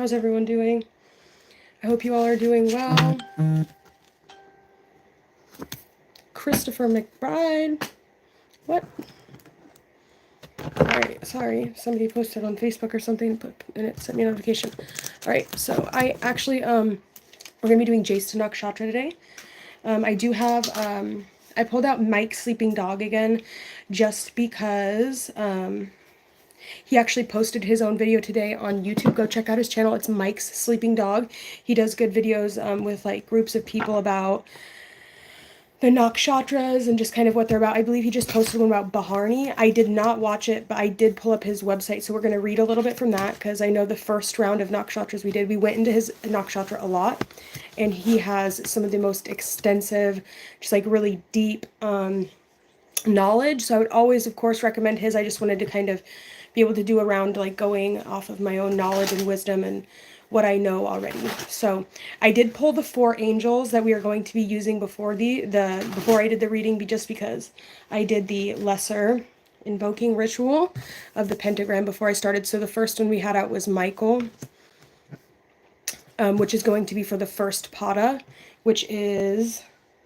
How's everyone doing? I hope you all are doing well. Christopher McBride. What? Alright, sorry. Somebody posted on Facebook or something, and it sent me a notification. Alright, so I actually, we're going to be doing jyesta nakshatra today. I do have, I pulled out Mike's sleeping dog again, just because, he actually posted his own video today on YouTube. Go check out his channel. It's Mike's Sleeping Dog. He does good videos with like groups of people about the nakshatras and just kind of what they're about. I believe he just posted one about Baharni. I did not watch it, but I did pull up his website. So we're going to read a little bit from that because I know the first round of nakshatras we went into his nakshatra a lot. And he has some of the most extensive, just like really deep knowledge. So I would always, of course, recommend his. I just wanted to kind of be able to do around like going off of my own knowledge and wisdom and what I know already. So I did pull the 4 angels that we are going to be using before before I did the reading, just because I did the lesser invoking ritual of the pentagram before I started. So the first one we had out was Michael, which is going to be for the first pada, which is,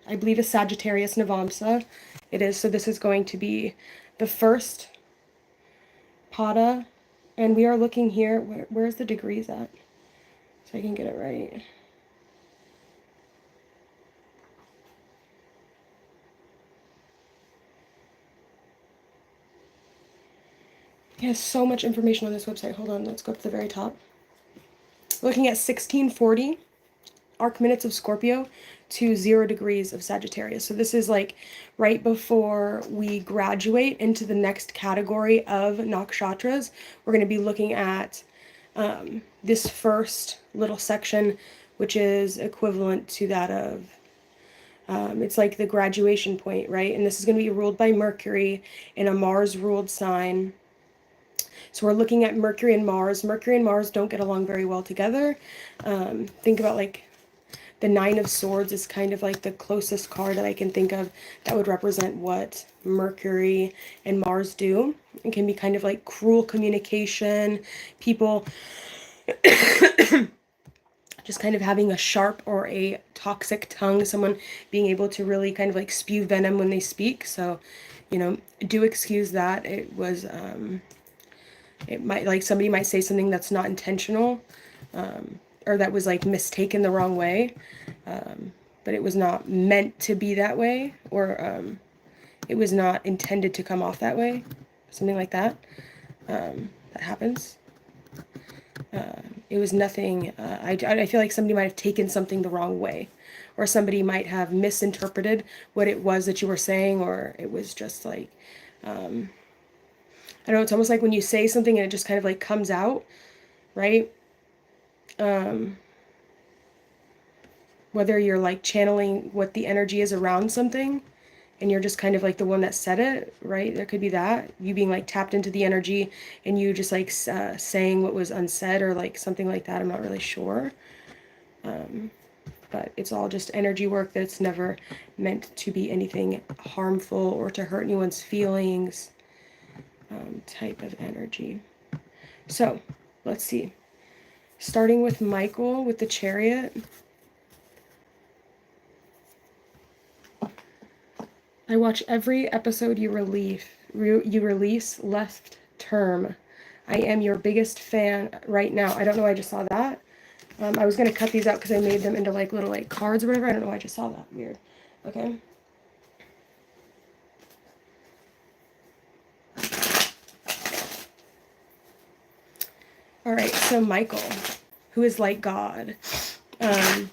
I believe, a Sagittarius Navamsa. It is. So this is going to be the first pada, and we are looking here. Where's the degrees at? So I can get it right. He has so much information on this website. Hold on, let's go up to the very top. Looking at 1640 arc minutes of Scorpio to 0 degrees of Sagittarius. So this is like right before we graduate into the next category of nakshatras. We're going to be looking at this first little section, which is equivalent to that of, it's like the graduation point, right? And this is going to be ruled by Mercury in a Mars-ruled sign. So we're looking at Mercury and Mars. Mercury and Mars don't get along very well together. Think about like the 9 of Swords is kind of like the closest card that I can think of that would represent what Mercury and Mars do. It can be kind of like cruel communication, people just kind of having a sharp or a toxic tongue, someone being able to really kind of like spew venom when they speak. So, you know, do excuse that. It was, it might, like somebody might say something that's not intentional, or that was like mistaken the wrong way, but it was not meant to be that way, or it was not intended to come off that way, something like that. That happens. It was nothing, I feel like somebody might have taken something the wrong way, or somebody might have misinterpreted what it was that you were saying, or it was just like, I don't know, it's almost like when you say something and it just kind of like comes out, right? Whether you're like channeling what the energy is around something and you're just kind of like the one that said it, right? There could be that, you being like tapped into the energy and you just like saying what was unsaid or like something like that. I'm not really sure. But it's all just energy work that's never meant to be anything harmful or to hurt anyone's feelings, type of energy. So let's see. Starting with Michael with the Chariot. I watch every episode you release left term. I am your biggest fan right now. I don't know why I just saw that. I was going to cut these out because I made them into like little like cards or whatever. I don't know why I just saw that. Weird. Okay. All right. So Michael, who is like God. And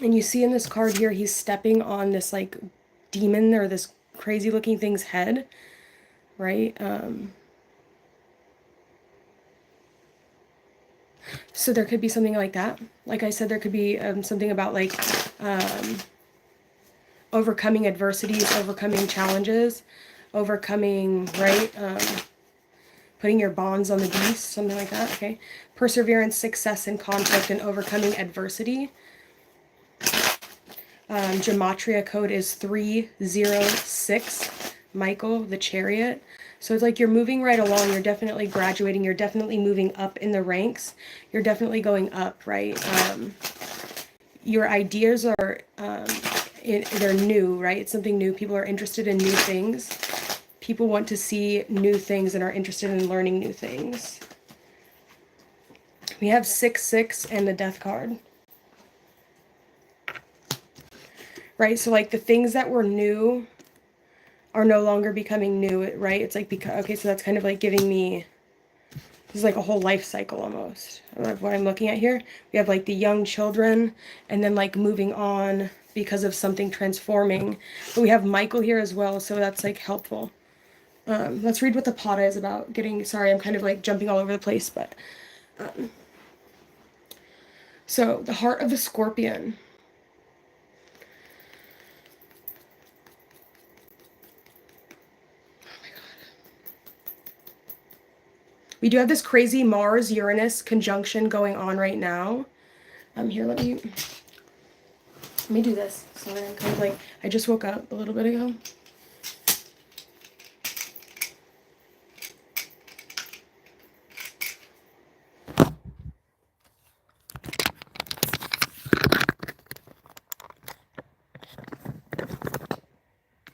you see in this card here, he's stepping on this like demon or this crazy looking thing's head, right? So there could be something like that. Like I said, there could be something about like overcoming adversities, overcoming challenges, overcoming, right? Putting your bonds on the beast, something like that, okay? Perseverance, success in conflict, and overcoming adversity. Gematria code is 306. Michael, the Chariot. So it's like you're moving right along. You're definitely graduating. You're definitely moving up in the ranks. You're definitely going up, right? Your ideas are, they're new, right? It's something new. People are interested in new things. People want to see new things and are interested in learning new things. We have 6-6 and the death card. Right? So like the things that were new are no longer becoming new, right? It's like, because, okay, so that's kind of like giving me, this is like a whole life cycle almost of what I'm looking at here. We have like the young children and then like moving on because of something transforming. But we have Michael here as well, so that's like helpful. Let's read what the Pada is about. Sorry, I'm kind of like jumping all over the place, but so the heart of the scorpion. We do have this crazy Mars-Uranus conjunction going on right now. Here, let me do this. Sorry, I'm kind of like, I just woke up a little bit ago.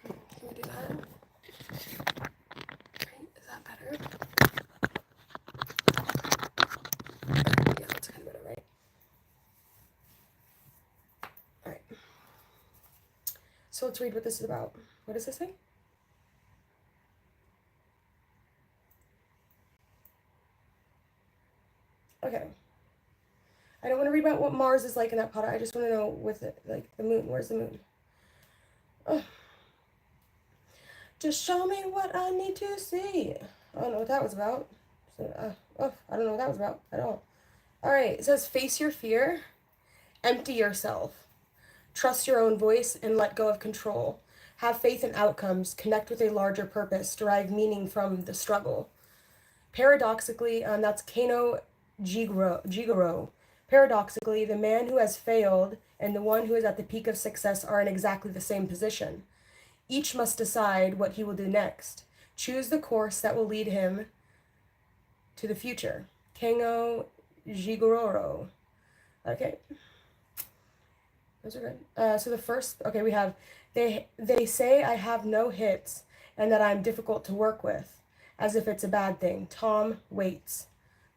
Can we do that? Right, is that better? Yeah, that's kind of better, right? All right. So let's read what this is about. What does this say? Okay. I don't want to read about what Mars is like in that pot. I just want to know with it, like the moon. Where's the moon? Oh. Just show me what I need to see. I don't know what that was about. So, I don't know what that was about at all. All right. It says, face your fear, empty yourself, trust your own voice, and let go of control. Have faith in outcomes, connect with a larger purpose, derive meaning from the struggle. Paradoxically, that's Kano Jigoro. Paradoxically, the man who has failed and the one who is at the peak of success are in exactly the same position. Each must decide what he will do next. Choose the course that will lead him to the future. Kano Jigoro. Okay. Those are good. So the first, okay, we have, they say I have no hits and that I'm difficult to work with, as if it's a bad thing. Tom Waits.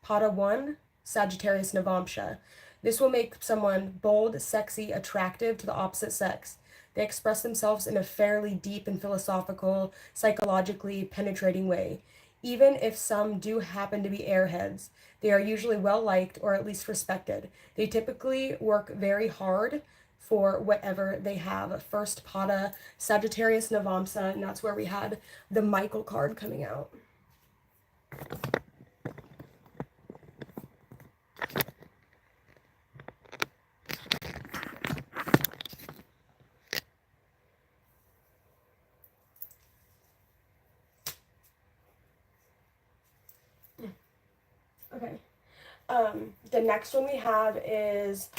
Pada 1, Sagittarius Navamsha. This will make someone bold, sexy, attractive to the opposite sex. They express themselves in a fairly deep and philosophical, psychologically penetrating way. Even if some do happen to be airheads, they are usually well liked or at least respected. They typically work very hard for whatever they have. First Pada, Sagittarius Navamsa, and that's where we had the Michael card coming out. Okay. The next one we have is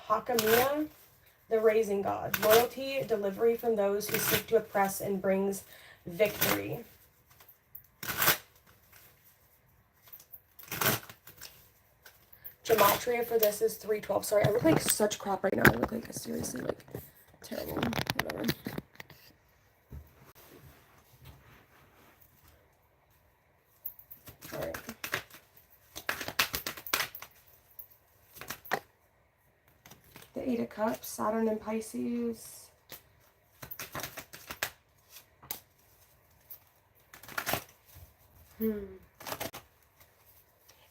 Hakamiya, the raising god. Loyalty, delivery from those who seek to oppress and brings victory. Gematria for this is 312. Sorry, I look like such crap right now. I look like a seriously like terrible. Whatever. Alright. The 8 of Cups, Saturn and Pisces.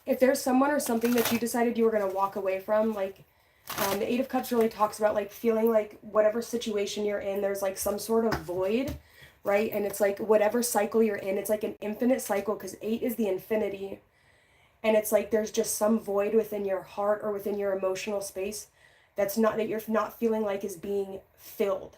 If there's someone or something that you decided you were going to walk away from, like, the 8 of Cups really talks about, like, feeling like whatever situation you're in, there's, like, some sort of void, right? And it's, like, whatever cycle you're in, it's, like, an infinite cycle, because 8 is the infinity. And it's, like, there's just some void within your heart or within your emotional space that you're not feeling like is being filled.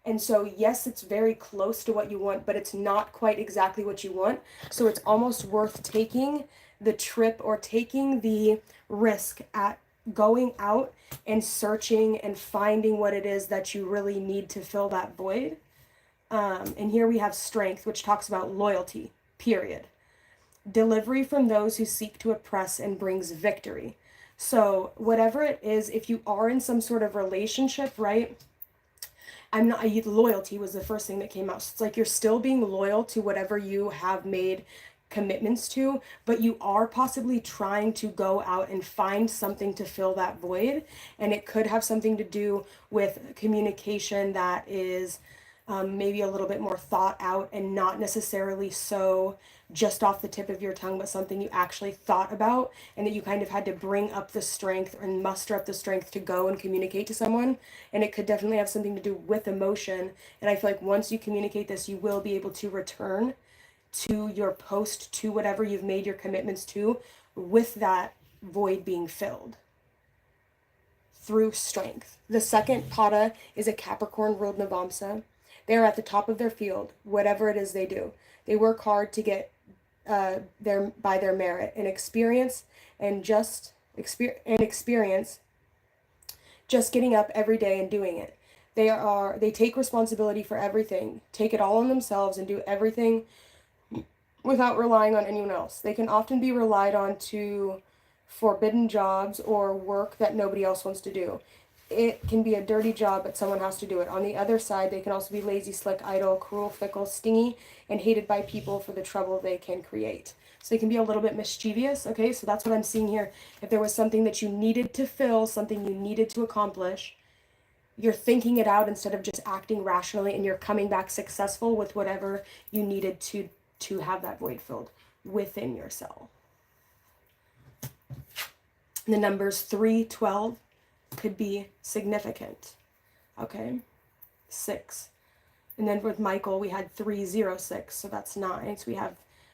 And so, yes, it's very close to what you want, but it's not quite exactly what you want. So it's almost worth taking the trip or taking the risk at going out and searching and finding what it is that you really need to fill that void. And here we have strength, which talks about loyalty, period. Delivery from those who seek to oppress and brings victory. So whatever it is, if you are in some sort of relationship, right? Loyalty was the first thing that came out. So it's like you're still being loyal to whatever you have made commitments to, but you are possibly trying to go out and find something to fill that void. And it could have something to do with communication that is maybe a little bit more thought out and not necessarily so just off the tip of your tongue, but something you actually thought about and that you kind of had to bring up the strength and muster up the strength to go and communicate to someone. And it could definitely have something to do with emotion. And I feel like once you communicate this, you will be able to return to your post, to whatever you've made your commitments to, with that void being filled through strength. The second pada is a Capricorn ruled Navamsa. They are at the top of their field, whatever it is they do. They work hard to get by their merit and experience, just getting up every day and doing it. They take responsibility for everything, take it all on themselves, and do everything without relying on anyone else. They can often be relied on to forbidden jobs or work that nobody else wants to do. It can be a dirty job, but someone has to do it. On the other side, they can also be lazy, slick, idle, cruel, fickle, stingy, and hated by people for the trouble they can create. So they can be a little bit mischievous, okay? So that's what I'm seeing here. If there was something that you needed to fill, something you needed to accomplish, you're thinking it out instead of just acting rationally, and you're coming back successful with whatever you needed to have that void filled within yourself. The numbers 3, 12 could be significant. Okay, 6. And then with Michael, we had 306, so that's 9. So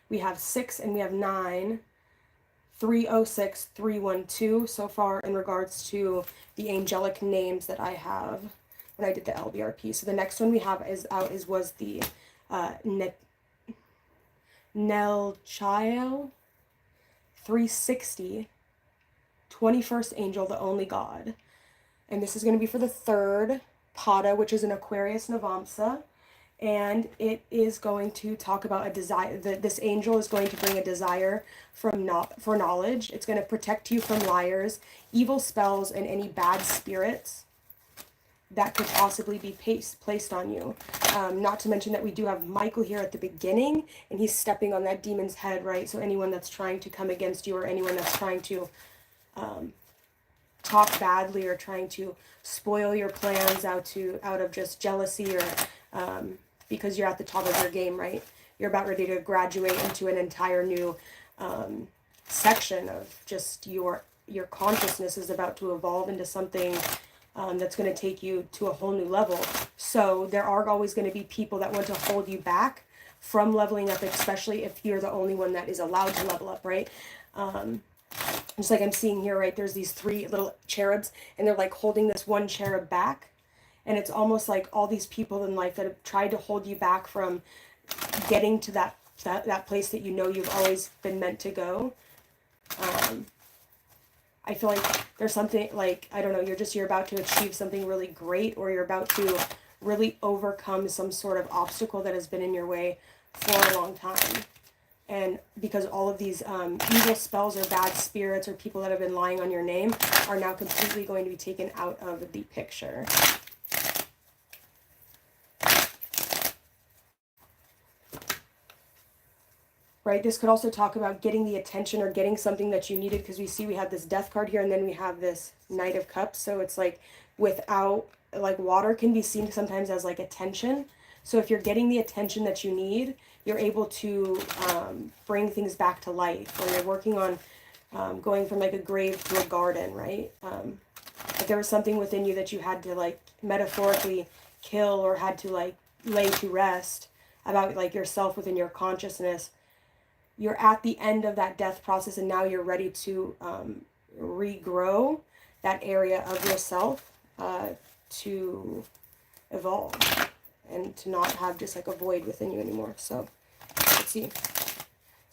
we have 6 and we have 9. 306, 312 so far in regards to the angelic names that I have when I did the LBRP. So the next one we have was the Nelchiel 360, 21st angel, the only God. And this is going to be for the third pada, which is an Aquarius Navamsa. And it is going to talk about a desire. This angel is going to bring a desire for knowledge. It's going to protect you from liars, evil spells, and any bad spirits that could possibly be placed on you. Not to mention that we do have Michael here at the beginning, and he's stepping on that demon's head, right? So anyone that's trying to come against you, or anyone that's trying to talk badly or trying to spoil your plans out of just jealousy, or because you're at the top of your game, right? You're about ready to graduate into an entire new section of just your consciousness is about to evolve into something that's going to take you to a whole new level. So there are always going to be people that want to hold you back from leveling up, especially if you're the only one that is allowed to level up, right? Just like I'm seeing here, right? There's these 3 little cherubs, and they're like holding this one cherub back. And it's almost like all these people in life that have tried to hold you back from getting to that place that you know you've always been meant to go. I feel like there's something like, I don't know, you're about to achieve something really great, or you're about to really overcome some sort of obstacle that has been in your way for a long time. And because all of these evil spells or bad spirits or people that have been lying on your name are now completely going to be taken out of the picture. Right, this could also talk about getting the attention or getting something that you needed, because we have this death card here, and then we have this Knight of Cups. So it's like without, like, water can be seen sometimes as like attention. So if you're getting the attention that you need, you're able to bring things back to life, or you're working on going from like a grave to a garden, right? If there was something within you that you had to like metaphorically kill, or had to like lay to rest about like yourself within your consciousness, you're at the end of that death process, and now you're ready to regrow that area of yourself to evolve and to not have just like a void within you anymore. So let's see.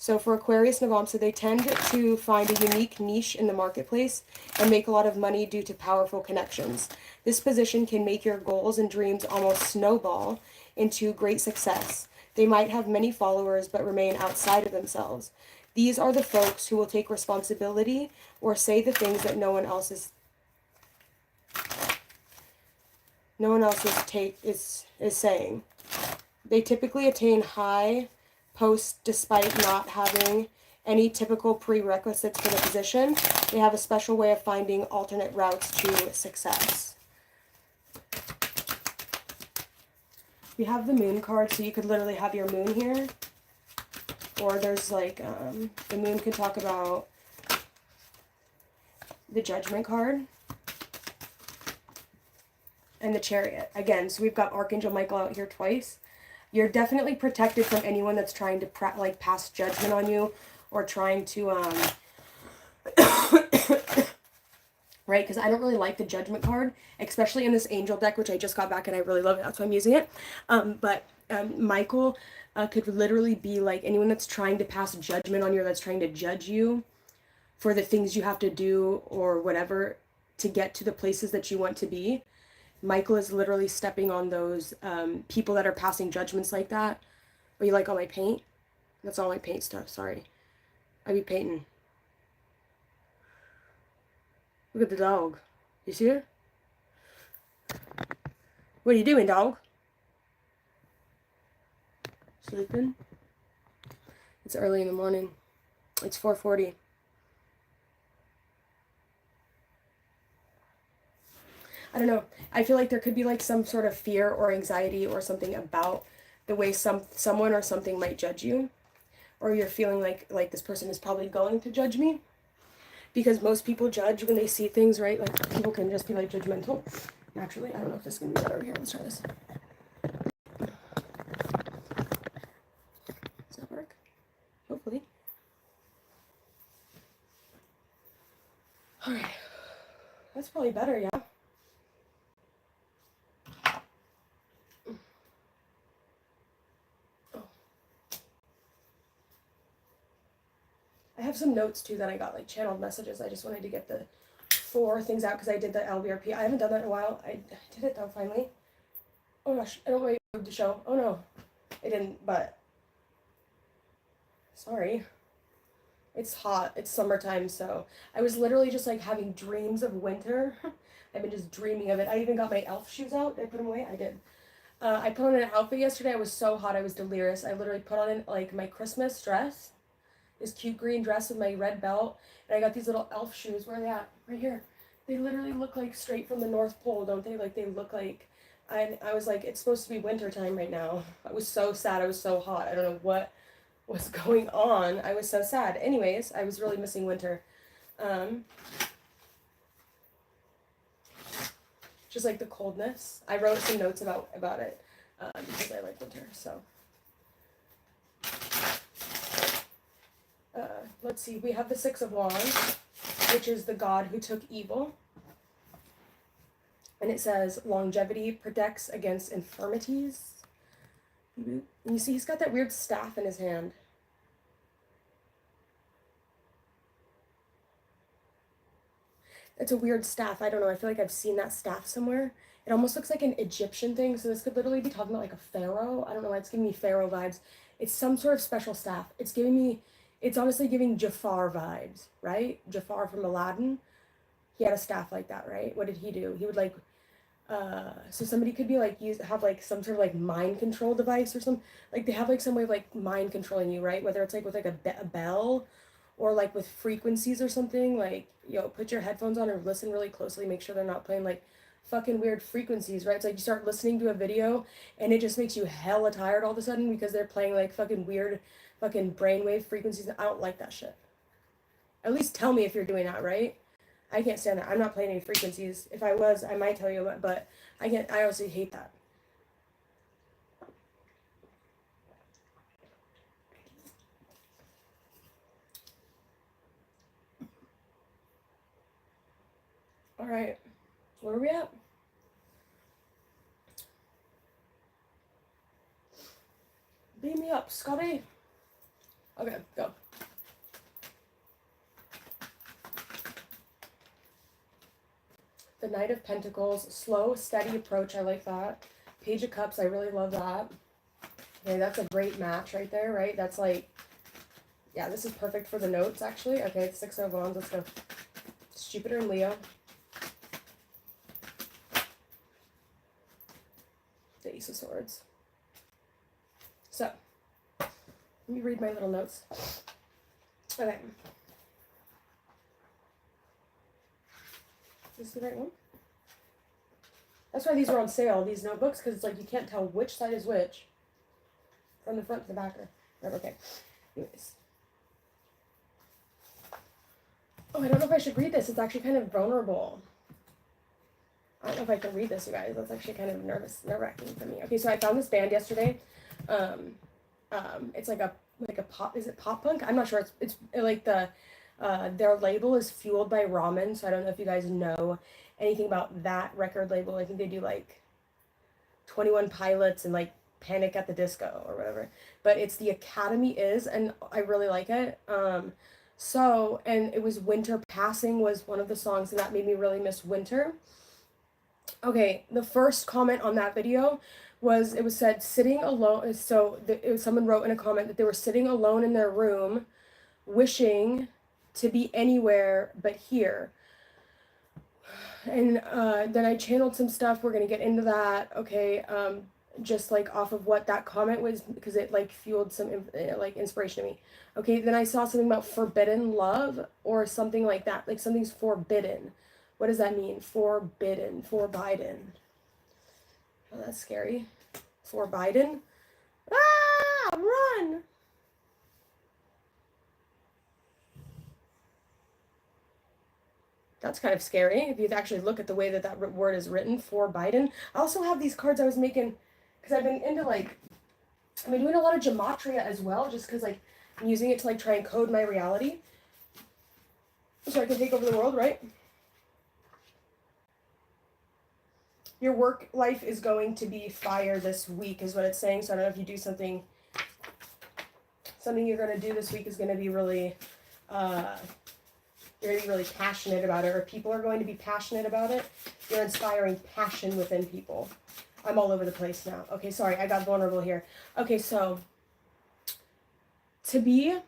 So for Aquarius Navamsa, they tend to find a unique niche in the marketplace and make a lot of money due to powerful connections. This position can make your goals and dreams almost snowball into great success. They might have many followers but remain outside of themselves. These are the folks who will take responsibility or say the things that no one else is saying. They typically attain high posts despite not having any typical prerequisites for the position. They have a special way of finding alternate routes to success. We have the moon card, so you could literally have your moon here. Or there's like, the moon can talk about the judgment card. And the chariot. Again, so we've got Archangel Michael out here twice. You're definitely protected from anyone that's trying to pass judgment on you or trying to, right? Because I don't really like the judgment card, especially in this angel deck, which I just got back and I really love it. That's why I'm using it. Michael could literally be like anyone that's trying to pass judgment on you, or that's trying to judge you for the things you have to do or whatever to get to the places that you want to be. Michael is literally stepping on those people that are passing judgments like that. Oh, you like all my paint? That's all my paint stuff, sorry. I be painting. Look at the dog. You see her? What are you doing, dog? Sleeping? It's early in the morning. It's 4:40. I don't know. I feel like there could be like some sort of fear or anxiety or something about the way someone or something might judge you, or you're feeling like this person is probably going to judge me, because most people judge when they see things, right? Like people can just be like judgmental naturally. I don't know if this is gonna be better here. Let's try this. Does that work? Hopefully. All right. That's probably better, yeah. I have some notes too that I got, like channeled messages. I just wanted to get the 4 things out because I did the LBRP. I haven't done that in a while. I did it though, finally. Oh gosh, I don't want you to show. Oh no, I didn't, but sorry. It's hot. It's summertime, so I was literally just like having dreams of winter. I've been just dreaming of it. I even got my elf shoes out. Did I put them away? I did. I put on an outfit yesterday. I was so hot. I was delirious. I literally put on like my Christmas dress. This cute green dress with my red belt, and I got these little elf shoes. Where are they at? Right here. They literally look like straight from the North Pole, don't they? Like they look like, I was like, it's supposed to be winter time right now. I was so sad. I was so hot. I don't know what was going on. I was so sad. Anyways, I was really missing winter. Just like the coldness. I wrote some notes about it because I like winter. So. Let's see, we have the 6 of Wands, which is the god who took evil. And it says, longevity protects against infirmities. And you see, he's got that weird staff in his hand. It's a weird staff. I don't know. I feel like I've seen that staff somewhere. It almost looks like an Egyptian thing. So this could literally be talking about like a pharaoh. I don't know why it's giving me pharaoh vibes. It's some sort of special staff. It's honestly giving Jafar vibes, right? Jafar from Aladdin. He had a staff like that, right? What did he do? He would like, so somebody could be like, have like some sort of like mind control device or something. Like they have like some way of like mind controlling you, right? Whether it's like with like a bell or like with frequencies or something. Like, put your headphones on or listen really closely. Make sure they're not playing like fucking weird frequencies, right? It's like you start listening to a video and it just makes you hella tired all of a sudden because they're playing like fucking weird fucking brainwave frequencies. I don't like that shit. At least tell me if you're doing that, right? I can't stand that. I'm not playing any frequencies. If I was, I might tell you, but I can't. I honestly hate that. All right, where are we at? Beam me up, Scotty. Okay, go. The Knight of Pentacles, slow, steady approach. I like that. Page of Cups, I really love that. Okay, that's a great match right there, right? That's like, yeah, this is perfect for the notes, actually. Okay, Six of Wands, let's go. It's Jupiter and Leo. The Ace of Swords. So, let me read my little notes. Okay. Is this the right one? That's why these are on sale, these notebooks, because it's like you can't tell which side is which. From the front to the back. Or whatever. Okay. Anyways. Oh, I don't know if I should read this. It's actually kind of vulnerable. I don't know if I can read this, you guys. That's actually kind of nerve-wracking for me. Okay, so I found this band yesterday. It's like a pop. Is it pop punk? I'm not sure. It's like their label is Fueled by Ramen. So I don't know if you guys know anything about that record label. I think they do like 21 Pilots and like Panic at the Disco or whatever. But it's The Academy Is, and I really like it. So, and it was Winter Passing was one of the songs, and that made me really miss winter. Okay, the first comment on that video was, it was said sitting alone. So someone wrote in a comment that they were sitting alone in their room, wishing to be anywhere but here. And then I channeled some stuff. We're gonna get into that. Okay, just like off of what that comment was, because it like fueled some like inspiration to me. Okay, then I saw something about forbidden love or something like that, like something's forbidden. What does that mean? Forbidden, for Biden. Oh, that's scary. For Biden. Ah, run. That's kind of scary if you actually look at the way that that word is written, for Biden. I also have these cards I was making because I've been into like, I've been doing a lot of gematria as well, just because like I'm using it to like try and code my reality so I can take over the world, right? Your work life is going to be fire this week is what it's saying. So I don't know if you do something you're going to do this week is going to be really, you're going to be really passionate about it, or people are going to be passionate about it. You're inspiring passion within people. I'm all over the place now. Okay, sorry, I got vulnerable here. Okay, so to be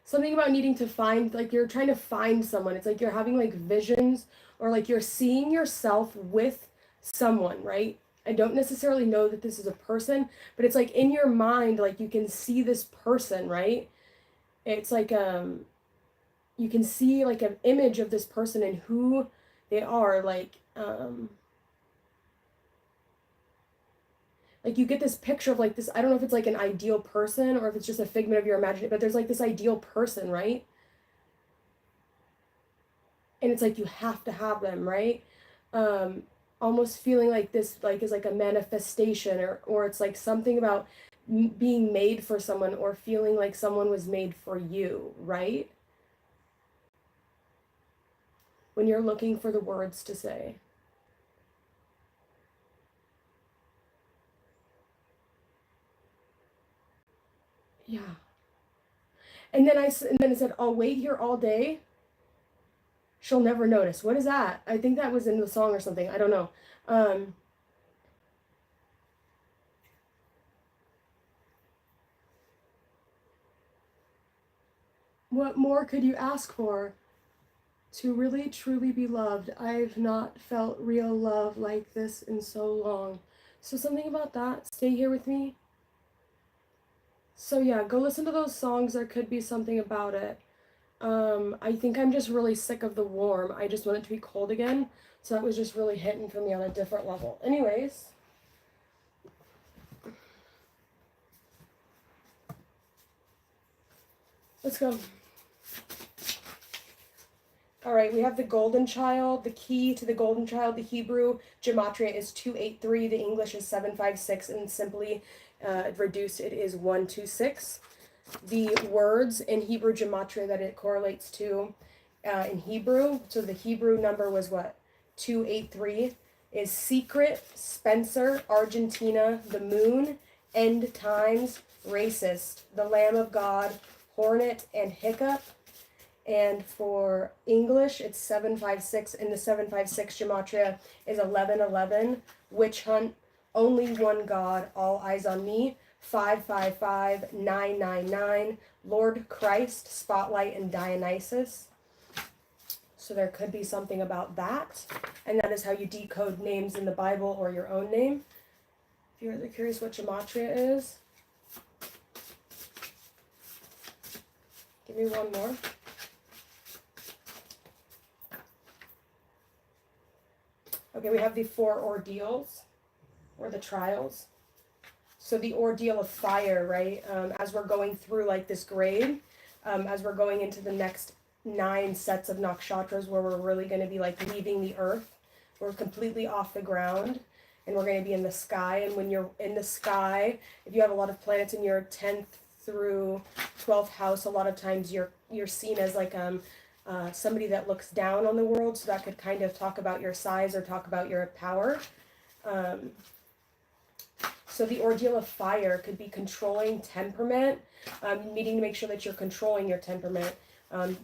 something about needing to find, like you're trying to find someone. It's like you're having like visions, or like you're seeing yourself with someone, right? I don't necessarily know that this is a person, but it's like in your mind, like you can see this person, right? It's like you can see like an image of this person and who they are, like you get this picture of like this, I don't know if it's like an ideal person or if it's just a figment of your imagination, but there's like this ideal person, right? And it's like you have to have them, right? Almost feeling like this like is like a manifestation, or it's like something about being made for someone, or feeling like someone was made for you, right? When you're looking for the words to say. Yeah. And then it said, I'll wait here all day. She'll never notice. What is that? I think that was in the song or something. I don't know. What more could you ask for? To really, truly be loved. I've not felt real love like this in so long. So something about that. Stay here with me. So yeah, go listen to those songs. There could be something about it. I think I'm just really sick of the warm. I just want it to be cold again. So that was just really hitting for me on a different level. Anyways. Let's go. All right, we have the Golden Child. The key to the Golden Child, the Hebrew gematria is 283. The English is 756, and simply reduced, it is 126. The words in Hebrew gematria that it correlates to in Hebrew, so the Hebrew number was what? 283, is secret, Spencer, Argentina, the moon, end times, racist, the Lamb of God, hornet, and hiccup. And for English, it's 756, and the 756 gematria is 1111, witch hunt, only one God, all eyes on me, 555, 999, Lord Christ, spotlight, and Dionysus. So there could be something about that, and that is how you decode names in the Bible or your own name. If you're curious what gematria is, give me one more. Okay, we have the 4 ordeals, or the trials. So the ordeal of fire, right? As we're going through like this grade, as we're going into the next 9 sets of nakshatras where we're really going to be like leaving the earth. We're completely off the ground, and we're going to be in the sky. And when you're in the sky, if you have a lot of planets in your 10th through 12th house, a lot of times you're seen as like somebody that looks down on the world, so that could kind of talk about your size or talk about your power. So the ordeal of fire could be controlling temperament, needing to make sure that you're controlling your temperament.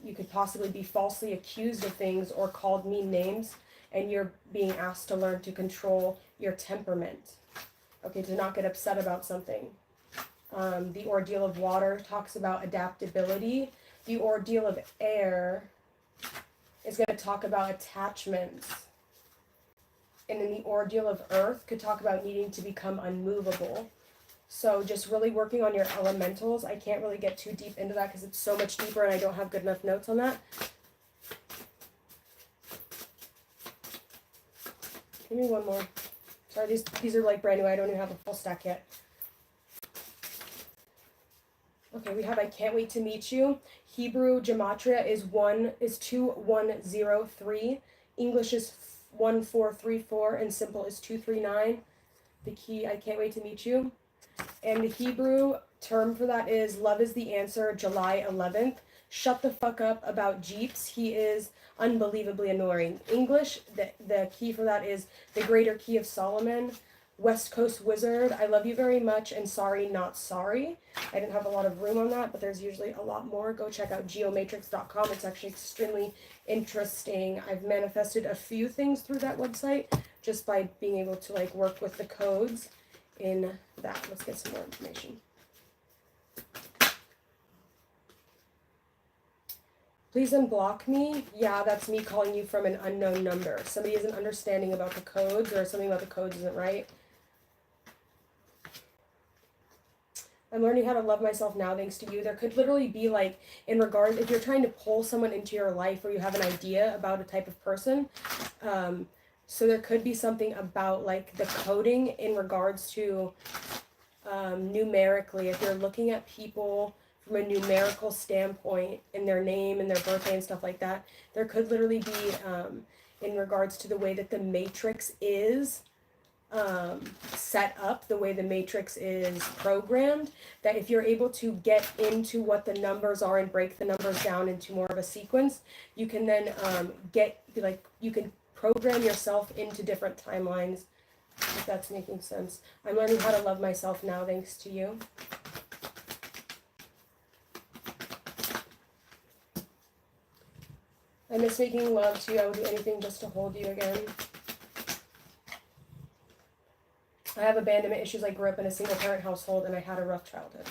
You could possibly be falsely accused of things or called mean names, and you're being asked to learn to control your temperament. Okay, to not get upset about something. The ordeal of water talks about adaptability. The ordeal of air is going to talk about attachments. And then the ordeal of earth could talk about needing to become unmovable. So just really working on your elementals. I can't really get too deep into that because it's so much deeper and I don't have good enough notes on that. Give me one more. Sorry, these are like brand new. I don't even have a full stack yet. Okay, we have I can't wait to meet you. Hebrew gematria is 2103. English is 1434, and simple is 239. The key, I can't wait to meet you. And the Hebrew term for that is love is the answer, July 11th. Shut the fuck up about Jeeps. He is unbelievably annoying. English, the key for that is the greater key of Solomon. West Coast Wizard, I love you very much, and sorry, not sorry. I didn't have a lot of room on that, but there's usually a lot more. Go check out geomatrix.com. It's actually extremely interesting. I've manifested a few things through that website just by being able to like work with the codes in that. Let's get some more information. Please unblock me. Yeah, that's me calling you from an unknown number. Somebody isn't understanding about the codes, or something about the codes isn't right. I'm learning how to love myself now thanks to you. There could literally be like, in regard, if you're trying to pull someone into your life or you have an idea about a type of person, so there could be something about like the coding in regards to numerically, if you're looking at people from a numerical standpoint in their name and their birthday and stuff like that, there could literally be in regards to the way that the matrix is set up, the way the matrix is programmed, that if you're able to get into what the numbers are and break the numbers down into more of a sequence, you can then you can program yourself into different timelines, if that's making sense. I'm learning how to love myself now thanks to you. I miss making love to you. I would do anything just to hold you again. I have abandonment issues. I grew up in a single parent household and I had a rough childhood.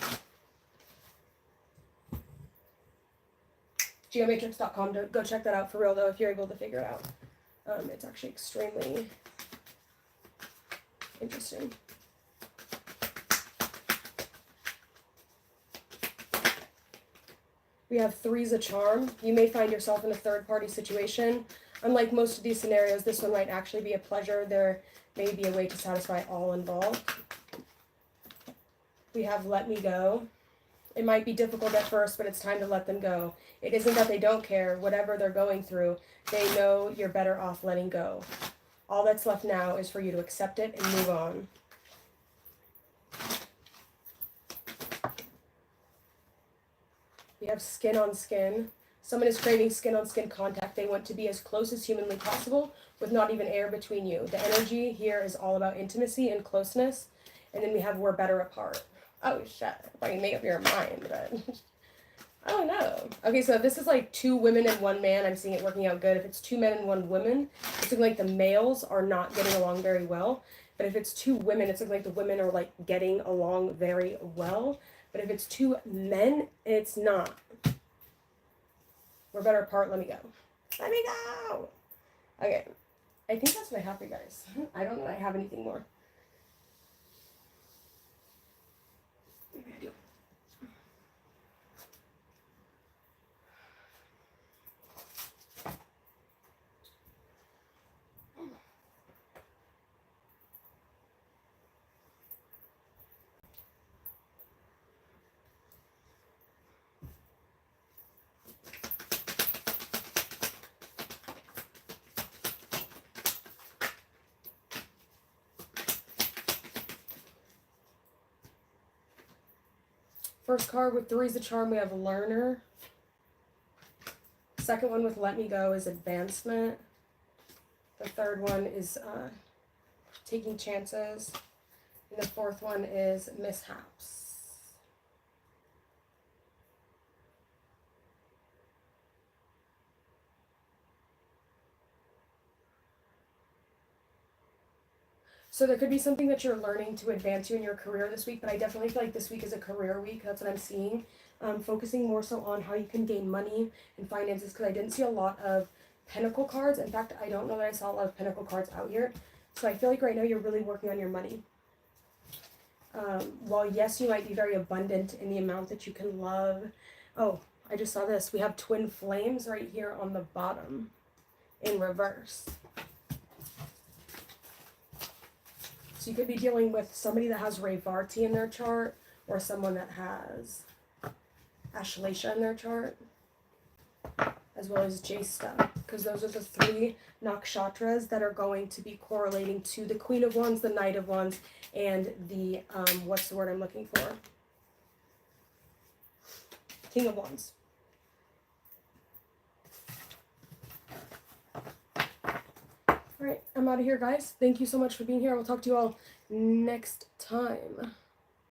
Geomatrix.com, go check that out for real though if you're able to figure it out. It's actually extremely interesting. We have three's a charm. You may find yourself in a third-party situation. Unlike most of these scenarios, this one might actually be a pleasure. There may be a way to satisfy all involved. We have let me go. It might be difficult at first, but it's time to let them go. It isn't that they don't care. Whatever they're going through, they know you're better off letting go. All that's left now is for you to accept it and move on. We have skin on skin. Someone is craving skin-on-skin contact. They want to be as close as humanly possible with not even air between you. The energy here is all about intimacy and closeness. And then we have we're better apart. Oh, shit. If I can make up your mind, but I don't know. Okay, so if this is like 2 women and 1 man, I'm seeing it working out good. If it's 2 men and 1 woman, it's looking like the males are not getting along very well. But if it's 2 women, it's looking like the women are like getting along very well. But if it's 2 men, it's not. We're better apart. Let me go. Let me go. Okay. I think that's what I have for you guys. I don't know if I have anything more. Maybe I do. First card with 3 is the charm. We have learner. Second one with let me go is advancement. The third one is taking chances. And the fourth one is mishaps. So there could be something that you're learning to advance you in your career this week, but I definitely feel like this week is a career week. That's what I'm seeing. Focusing more so on how you can gain money and finances, because I didn't see a lot of pentacle cards. In fact, I don't know that I saw a lot of pentacle cards out here. So I feel like right now you're really working on your money. While yes, you might be very abundant in the amount that you can love. Oh, I just saw this. We have twin flames right here on the bottom in reverse. So you could be dealing with somebody that has Revarti in their chart, or someone that has Ashleisha in their chart, as well as jyesta, because those are the 3 nakshatras that are going to be correlating to the Queen of Wands, the Knight of Wands, and the, what's the word I'm looking for? King of Wands. All right, I'm out of here, guys. Thank you so much for being here. I will talk to you all next time.